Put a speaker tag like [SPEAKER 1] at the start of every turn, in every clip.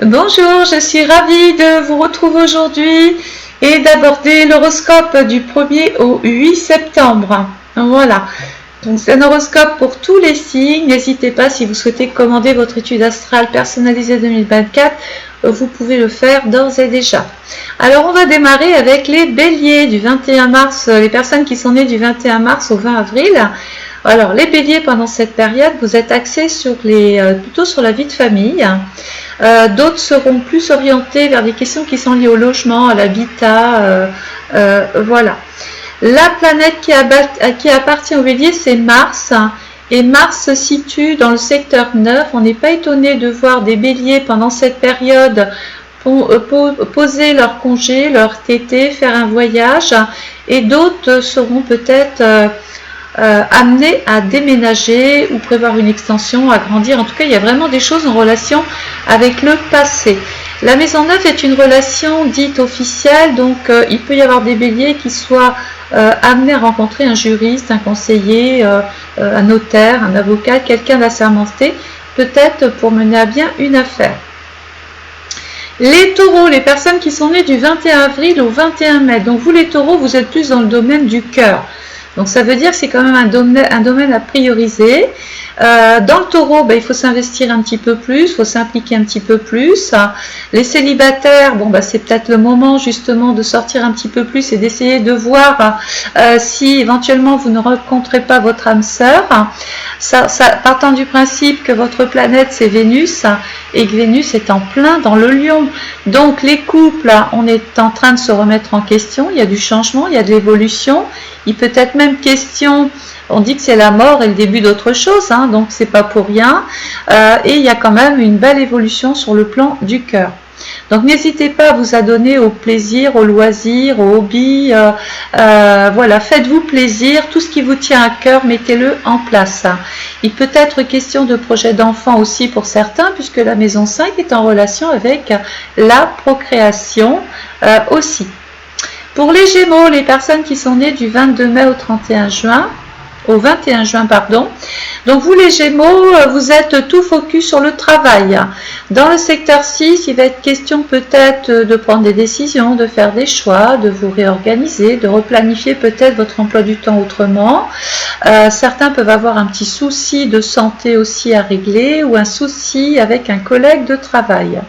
[SPEAKER 1] Bonjour, je suis ravie de vous retrouver aujourd'hui et d'aborder l'horoscope du 1er au 8 septembre. Voilà, donc c'est un horoscope pour tous les signes. N'hésitez pas, si vous souhaitez commander votre étude astrale personnalisée 2024, vous pouvez le faire d'ores et déjà. Alors on va démarrer avec les béliers du 21 mars, les personnes qui sont nées du 21 mars au 20 avril. Alors les béliers, pendant cette période, vous êtes axés sur plutôt sur la vie de famille. D'autres seront plus orientés vers des questions qui sont liées au logement, à l'habitat. Voilà. La planète qui appartient au bélier, c'est Mars. Et Mars se situe dans le secteur 9. On n'est pas étonné de voir des béliers pendant cette période poser leur congé, leur TT, faire un voyage. Et d'autres seront peut-être amenés à déménager ou prévoir une extension, agrandir. En tout cas, il y a vraiment des choses en relation avec le passé. La maison 9 est une relation dite officielle, donc il peut y avoir des béliers qui soient amenés à rencontrer un juriste, un conseiller, un notaire, un avocat, quelqu'un d'assermenté, peut-être pour mener à bien une affaire. Les taureaux, les personnes qui sont nées du 21 avril au 21 mai, donc vous les taureaux, vous êtes plus dans le domaine du cœur. Donc ça veut dire que c'est quand même un domaine à prioriser. Dans le taureau, il faut s'investir un petit peu plus, il faut s'impliquer un petit peu plus. Les célibataires, c'est peut-être le moment justement de sortir un petit peu plus et d'essayer de voir si éventuellement vous ne rencontrez pas votre âme sœur. Partant du principe que votre planète c'est Vénus et que Vénus est en plein dans le lion. Donc les couples, on est en train de se remettre en question, il y a du changement, il y a de l'évolution. Il peut être même question, on dit que c'est la mort et le début d'autre chose, donc c'est pas pour rien. Et il y a quand même une belle évolution sur le plan du cœur. Donc n'hésitez pas à vous adonner au plaisir, au loisir, au hobby. Voilà, faites-vous plaisir, tout ce qui vous tient à cœur, mettez-le en place. Il peut être question de projet d'enfant aussi pour certains, puisque la maison 5 est en relation avec la procréation aussi. Pour les Gémeaux, les personnes qui sont nées du 22 mai au 21 juin, donc vous les Gémeaux, vous êtes tout focus sur le travail. Dans le secteur 6, il va être question peut-être de prendre des décisions, de faire des choix, de vous réorganiser, de replanifier peut-être votre emploi du temps autrement. Certains peuvent avoir un petit souci de santé aussi à régler ou un souci avec un collègue de travail.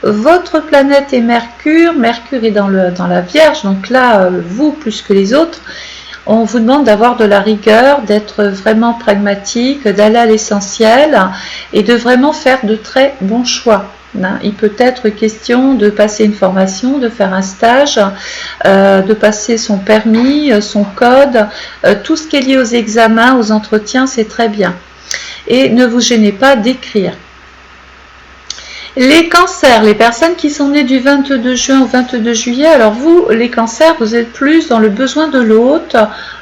[SPEAKER 1] Votre planète est Mercure. Mercure est dans la Vierge, donc là, vous plus que les autres, on vous demande d'avoir de la rigueur, d'être vraiment pragmatique, d'aller à l'essentiel et de vraiment faire de très bons choix. Il peut être question de passer une formation, de faire un stage, de passer son permis, son code, tout ce qui est lié aux examens, aux entretiens, c'est très bien. Et ne vous gênez pas d'écrire. Les cancers, les personnes qui sont nées du 22 juin au 22 juillet, alors vous, les cancers, vous êtes plus dans le besoin de l'autre,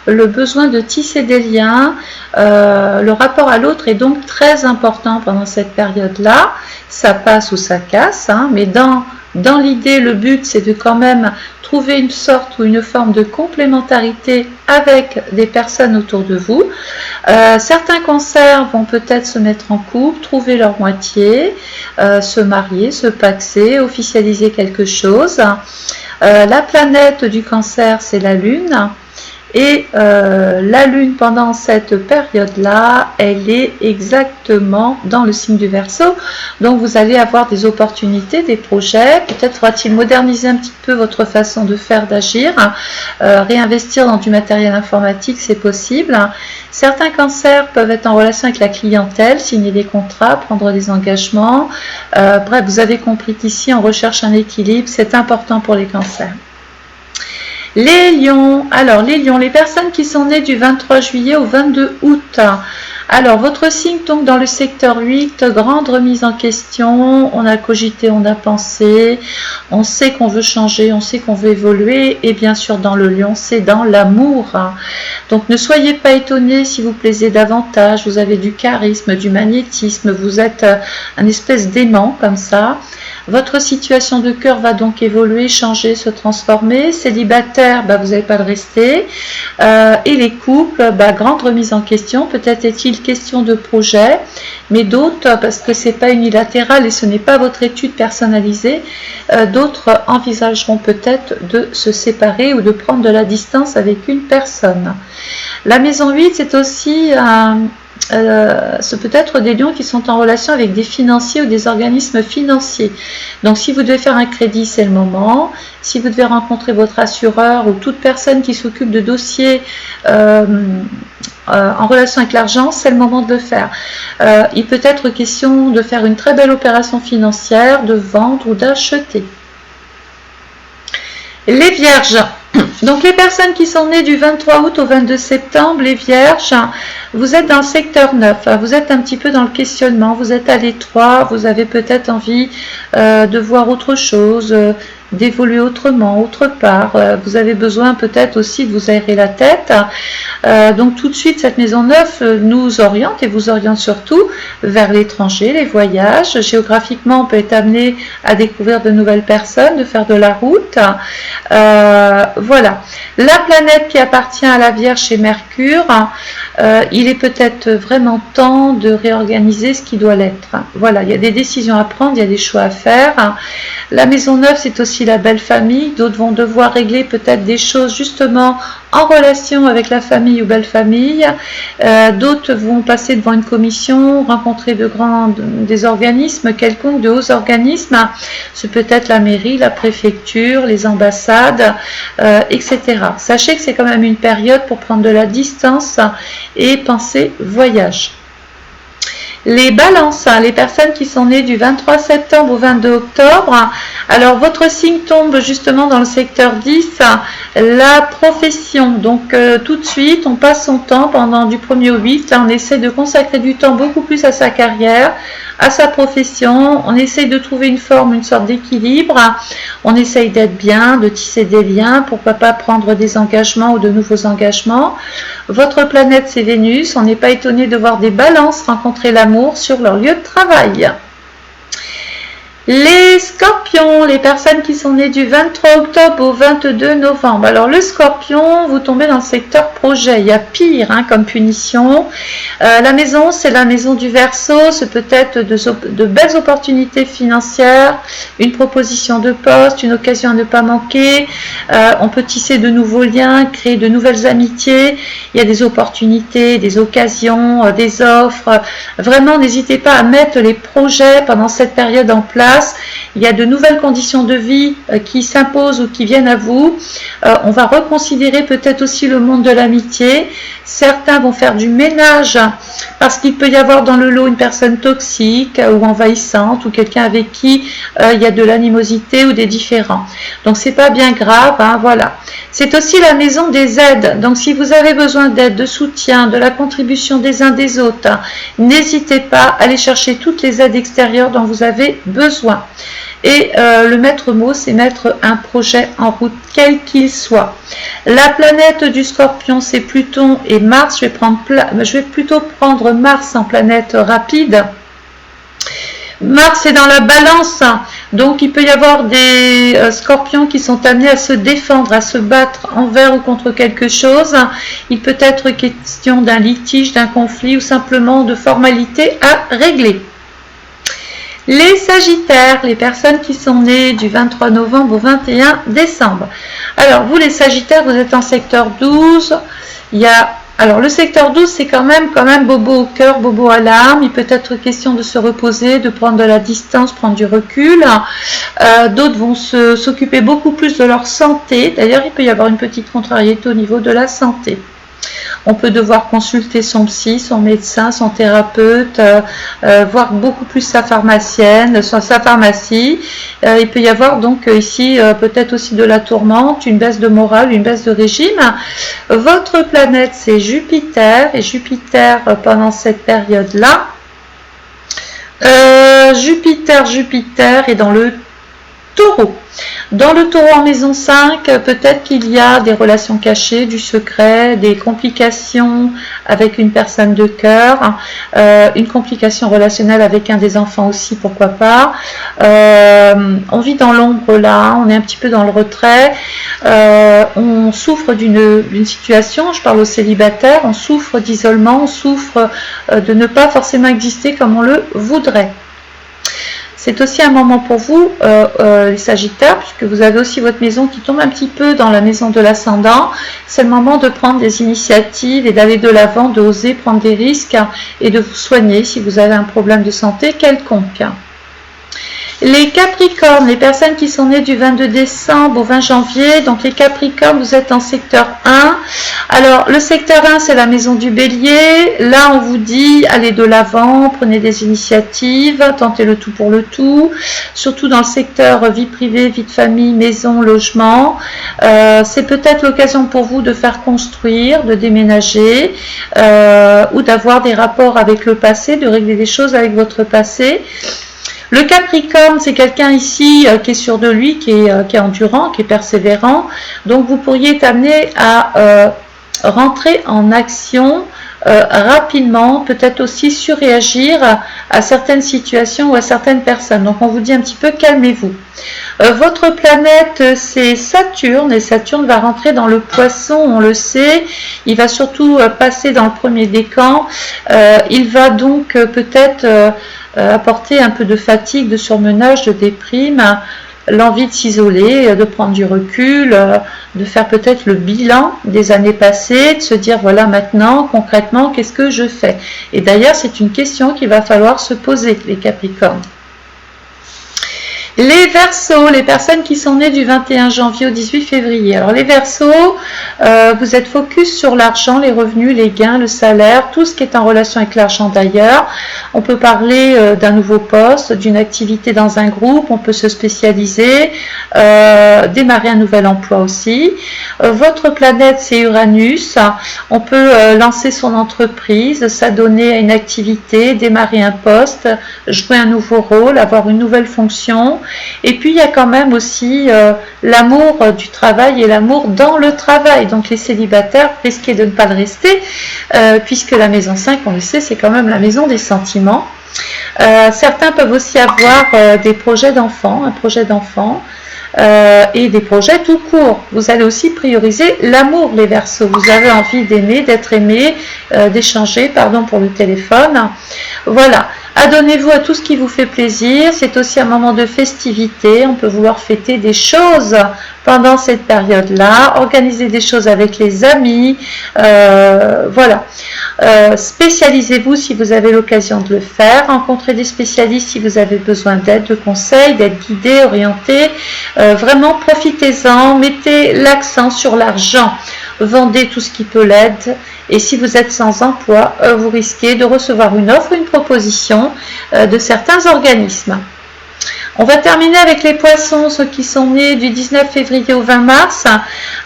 [SPEAKER 1] le besoin de tisser des liens, le rapport à l'autre est donc très important pendant cette période-là, ça passe ou ça casse, mais dans l'idée, le but c'est de quand même trouver une sorte ou une forme de complémentarité avec des personnes autour de vous. Certains cancers vont peut-être se mettre en couple, trouver leur moitié, se marier, se paxer, officialiser quelque chose. La planète du cancer, c'est la Lune. Et la Lune, pendant cette période-là, elle est exactement dans le signe du Verseau. Donc vous allez avoir des opportunités, des projets. Peut-être faudra-t-il moderniser un petit peu votre façon de faire, d'agir. Réinvestir dans du matériel informatique, c'est possible. Certains cancers peuvent être en relation avec la clientèle, signer des contrats, prendre des engagements. Bref, vous avez compris qu'ici, on recherche un équilibre. C'est important pour les cancers. Les lions, alors les lions, les personnes qui sont nées du 23 juillet au 22 août, alors votre signe tombe dans le secteur 8, grande remise en question, on a cogité, on a pensé, on sait qu'on veut changer, on sait qu'on veut évoluer, et bien sûr dans le lion, c'est dans l'amour. Donc ne soyez pas étonnés si vous plaisez davantage, vous avez du charisme, du magnétisme, vous êtes un espèce d'aimant comme ça. Votre situation de cœur va donc évoluer, changer, se transformer. Célibataire, vous n'allez pas le rester. Et les couples, grande remise en question. Peut-être est-il question de projet, mais d'autres, parce que c'est pas unilatéral et ce n'est pas votre étude personnalisée, d'autres envisageront peut-être de se séparer ou de prendre de la distance avec une personne. La maison 8, c'est aussi c'est peut-être des lions qui sont en relation avec des financiers ou des organismes financiers. Donc si vous devez faire un crédit, c'est le moment. Si vous devez rencontrer votre assureur ou toute personne qui s'occupe de dossiers en relation avec l'argent, c'est le moment de le faire. Il peut être question de faire une très belle opération financière, de vendre ou d'acheter. Les vierges. Donc les personnes qui sont nées du 23 août au 22 septembre, les vierges, vous êtes dans le secteur 9, vous êtes un petit peu dans le questionnement, vous êtes à l'étroit, vous avez peut-être envie de voir autre chose, d'évoluer autrement, autre part, vous avez besoin peut-être aussi de vous aérer la tête. Donc tout de suite cette maison 9 nous oriente et vous oriente surtout vers l'étranger, les voyages. Géographiquement on peut être amené à découvrir de nouvelles personnes, de faire de la route. Voilà, la planète qui appartient à la Vierge chez Mercure, il est peut-être vraiment temps de réorganiser ce qui doit l'être. Voilà, il y a des décisions à prendre, il y a des choix à faire. La maison 9 c'est aussi la belle famille, d'autres vont devoir régler peut-être des choses justement en relation avec la famille ou belle famille, d'autres vont passer devant une commission, rencontrer des organismes quelconques, de hauts organismes, c'est peut-être la mairie, la préfecture, les ambassades, etc. Sachez que c'est quand même une période pour prendre de la distance et penser voyage. Les balances, les personnes qui sont nées du 23 septembre au 22 octobre, alors votre signe tombe justement dans le secteur 10, la profession. Donc tout de suite, on passe son temps pendant du 1er au 8, là on essaie de consacrer du temps beaucoup plus à sa carrière, à sa profession, on essaye de trouver une forme, une sorte d'équilibre, on essaye d'être bien, de tisser des liens, pourquoi pas prendre des engagements ou de nouveaux engagements. Votre planète c'est Vénus, on n'est pas étonné de voir des balances rencontrer l'amour sur leur lieu de travail. Les scorpions, les personnes qui sont nées du 23 octobre au 22 novembre. Alors le scorpion, vous tombez dans le secteur projet. Il y a pire comme punition. La maison, c'est la maison du Verseau. C'est peut-être de belles opportunités financières, une proposition de poste, une occasion à ne pas manquer. On peut tisser de nouveaux liens, créer de nouvelles amitiés. Il y a des opportunités, des occasions, des offres. Vraiment, n'hésitez pas à mettre les projets pendant cette période en place. Il y a de nouvelles conditions de vie qui s'imposent ou qui viennent à vous. On va reconsidérer peut-être aussi le monde de l'amitié. Certains vont faire du ménage parce qu'il peut y avoir dans le lot une personne toxique ou envahissante ou quelqu'un avec qui il y a de l'animosité ou des différends. Donc c'est pas bien grave, voilà. C'est aussi la maison des aides. Donc si vous avez besoin d'aide, de soutien, de la contribution des uns des autres, n'hésitez pas à aller chercher toutes les aides extérieures dont vous avez besoin. Et le maître mot, c'est mettre un projet en route, quel qu'il soit. La planète du Scorpion, c'est Pluton et Mars. Je vais plutôt prendre Mars en planète rapide. Mars est dans la balance, donc il peut y avoir des scorpions qui sont amenés à se défendre, à se battre envers ou contre quelque chose. Il peut être question d'un litige, d'un conflit ou simplement de formalités à régler. Les Sagittaires, les personnes qui sont nées du 23 novembre au 21 décembre. Alors vous les Sagittaires, vous êtes en secteur 12, alors le secteur 12 c'est quand même bobo au cœur, bobo à l'âme, il peut être question de se reposer, de prendre de la distance, prendre du recul. D'autres vont s'occuper beaucoup plus de leur santé, d'ailleurs il peut y avoir une petite contrariété au niveau de la santé. On peut devoir consulter son psy, son médecin, son thérapeute, voir beaucoup plus sa pharmacienne, sa pharmacie. Il peut y avoir donc ici peut-être aussi de la tourmente, une baisse de morale, une baisse de régime. Votre planète c'est Jupiter et Jupiter pendant cette période-là, Jupiter est dans le Taureau. Dans le taureau en maison 5, peut-être qu'il y a des relations cachées, du secret, des complications avec une personne de cœur, une complication relationnelle avec un des enfants aussi, pourquoi pas. On vit dans l'ombre là, on est un petit peu dans le retrait, on souffre d'une situation, je parle aux célibataires, on souffre d'isolement, on souffre de ne pas forcément exister comme on le voudrait. C'est aussi un moment pour vous, les Sagittaires, puisque vous avez aussi votre maison qui tombe un petit peu dans la maison de l'ascendant. C'est le moment de prendre des initiatives et d'aller de l'avant, d'oser prendre des risques et de vous soigner si vous avez un problème de santé quelconque. Les Capricornes, les personnes qui sont nées du 22 décembre au 20 janvier, donc les Capricornes, vous êtes en secteur 1. Alors, le secteur 1, c'est la maison du Bélier. Là, on vous dit, allez de l'avant, prenez des initiatives, tentez le tout pour le tout. Surtout dans le secteur vie privée, vie de famille, maison, logement. C'est peut-être l'occasion pour vous de faire construire, de déménager, ou d'avoir des rapports avec le passé, de régler des choses avec votre passé. Le Capricorne, c'est quelqu'un ici qui est sûr de lui, qui est endurant, qui est persévérant. Donc, vous pourriez être amené à rentrer en action rapidement, peut-être aussi surréagir à certaines situations ou à certaines personnes. Donc, on vous dit un petit peu, calmez-vous. Votre planète, c'est Saturne, et Saturne va rentrer dans le Poisson, on le sait. Il va surtout passer dans le premier décan. Il va donc peut-être apporter un peu de fatigue, de surmenage, de déprime, l'envie de s'isoler, de prendre du recul, de faire peut-être le bilan des années passées, de se dire voilà maintenant concrètement qu'est-ce que je fais. Et d'ailleurs c'est une question qu'il va falloir se poser, les Capricornes. Les Verseaux, les personnes qui sont nées du 21 janvier au 18 février. Alors les Verseaux, vous êtes focus sur l'argent, les revenus, les gains, le salaire, tout ce qui est en relation avec l'argent d'ailleurs. On peut parler d'un nouveau poste, d'une activité dans un groupe, on peut se spécialiser, démarrer un nouvel emploi aussi. Votre planète, c'est Uranus. On peut lancer son entreprise, s'adonner à une activité, démarrer un poste, jouer un nouveau rôle, avoir une nouvelle fonction. Et puis il y a quand même aussi l'amour du travail et l'amour dans le travail. Donc les célibataires risquez de ne pas le rester, puisque la maison 5, on le sait, c'est quand même la maison des sentiments. Certains peuvent aussi avoir des projets d'enfants, un projet d'enfant. Et des projets tout court. Vous allez aussi prioriser l'amour, les Verseaux. Vous avez envie d'aimer, d'être aimé, d'échanger, pardon pour le téléphone. Voilà. Adonnez-vous à tout ce qui vous fait plaisir. C'est aussi un moment de festivité. On peut vouloir fêter des choses pendant cette période-là. Organiser des choses avec les amis. Voilà. Spécialisez-vous si vous avez l'occasion de le faire. Rencontrez des spécialistes si vous avez besoin d'aide, de conseils, d'être guidé, orienté. Vraiment, profitez-en. Mettez l'accent sur l'argent. Vendez tout ce qui peut l'aider. Et si vous êtes sans emploi, vous risquez de recevoir une offre, une proposition de certains organismes. On va terminer avec les poissons, ceux qui sont nés du 19 février au 20 mars.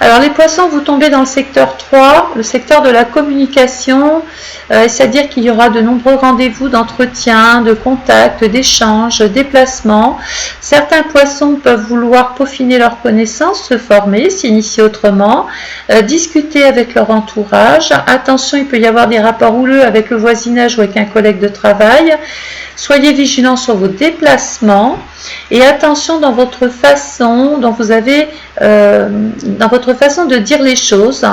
[SPEAKER 1] Alors les poissons, vous tombez dans le secteur 3, le secteur de la communication, c'est-à-dire qu'il y aura de nombreux rendez-vous d'entretien, de contacts, d'échanges, déplacements. Certains poissons peuvent vouloir peaufiner leurs connaissances, se former, s'initier autrement, discuter avec leur entourage. Attention, il peut y avoir des rapports houleux avec le voisinage ou avec un collègue de travail. Soyez vigilants sur vos déplacements et attention dans votre façon, dans votre façon de dire les choses,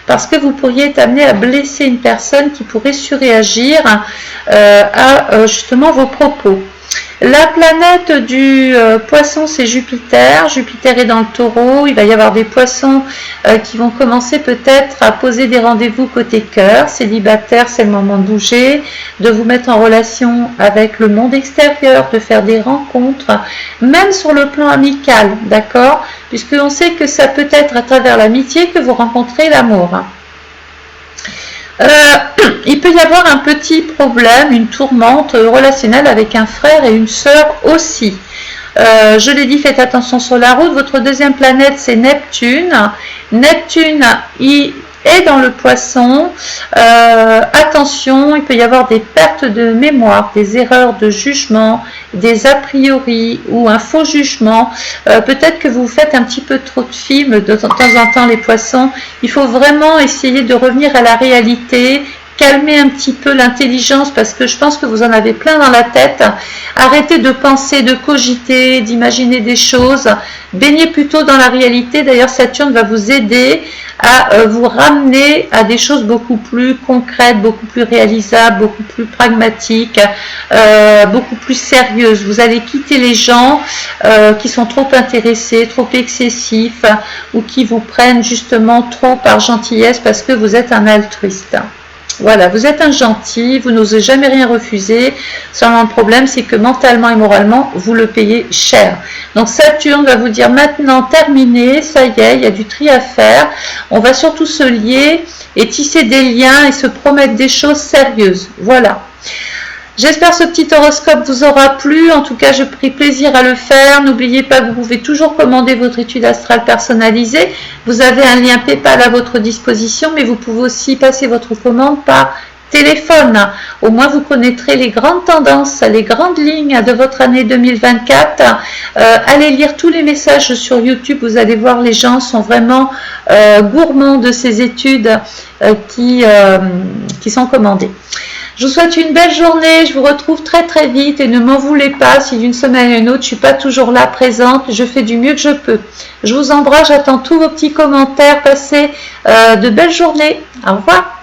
[SPEAKER 1] parce que vous pourriez être amené à blesser une personne qui pourrait surréagir à justement vos propos. La planète du poisson, c'est Jupiter. Jupiter est dans le taureau. Il va y avoir des poissons qui vont commencer peut-être à poser des rendez-vous côté cœur. Célibataire, c'est le moment de bouger, de vous mettre en relation avec le monde extérieur, de faire des rencontres, même sur le plan amical, d'accord? Puisqu'on sait que ça peut être à travers l'amitié que vous rencontrez l'amour. Il peut y avoir un petit problème, une tourmente relationnelle avec un frère et une sœur aussi. Je l'ai dit, faites attention sur la route. Votre deuxième planète, c'est Neptune. Neptune, il Et dans le poisson, attention, il peut y avoir des pertes de mémoire, des erreurs de jugement, des a priori ou un faux jugement. Peut-être que vous faites un petit peu trop de films de temps en temps, les poissons. Il faut vraiment essayer de revenir à la réalité, calmer un petit peu l'intelligence parce que je pense que vous en avez plein dans la tête. Arrêtez de penser, de cogiter, d'imaginer des choses. Baignez plutôt dans la réalité. D'ailleurs, Saturne va vous aider à vous ramener à des choses beaucoup plus concrètes, beaucoup plus réalisables, beaucoup plus pragmatiques, beaucoup plus sérieuses. Vous allez quitter les gens qui sont trop intéressés, trop excessifs ou qui vous prennent justement trop par gentillesse parce que vous êtes un altruiste. Voilà, vous êtes un gentil, vous n'osez jamais rien refuser. Seulement le problème, c'est que mentalement et moralement, vous le payez cher. Donc Saturne va vous dire maintenant terminé, ça y est, il y a du tri à faire. On va surtout se lier et tisser des liens et se promettre des choses sérieuses. Voilà. J'espère que ce petit horoscope vous aura plu. En tout cas, j'ai pris plaisir à le faire. N'oubliez pas que vous pouvez toujours commander votre étude astrale personnalisée. Vous avez un lien PayPal à votre disposition, mais vous pouvez aussi passer votre commande par téléphone. Au moins, vous connaîtrez les grandes tendances, les grandes lignes de votre année 2024. Allez lire tous les messages sur YouTube. Vous allez voir, les gens sont vraiment gourmands de ces études qui sont commandées. Je vous souhaite une belle journée, je vous retrouve très très vite et ne m'en voulez pas si d'une semaine à une autre je ne suis pas toujours là présente, je fais du mieux que je peux. Je vous embrasse, j'attends tous vos petits commentaires, passez de belles journées, au revoir.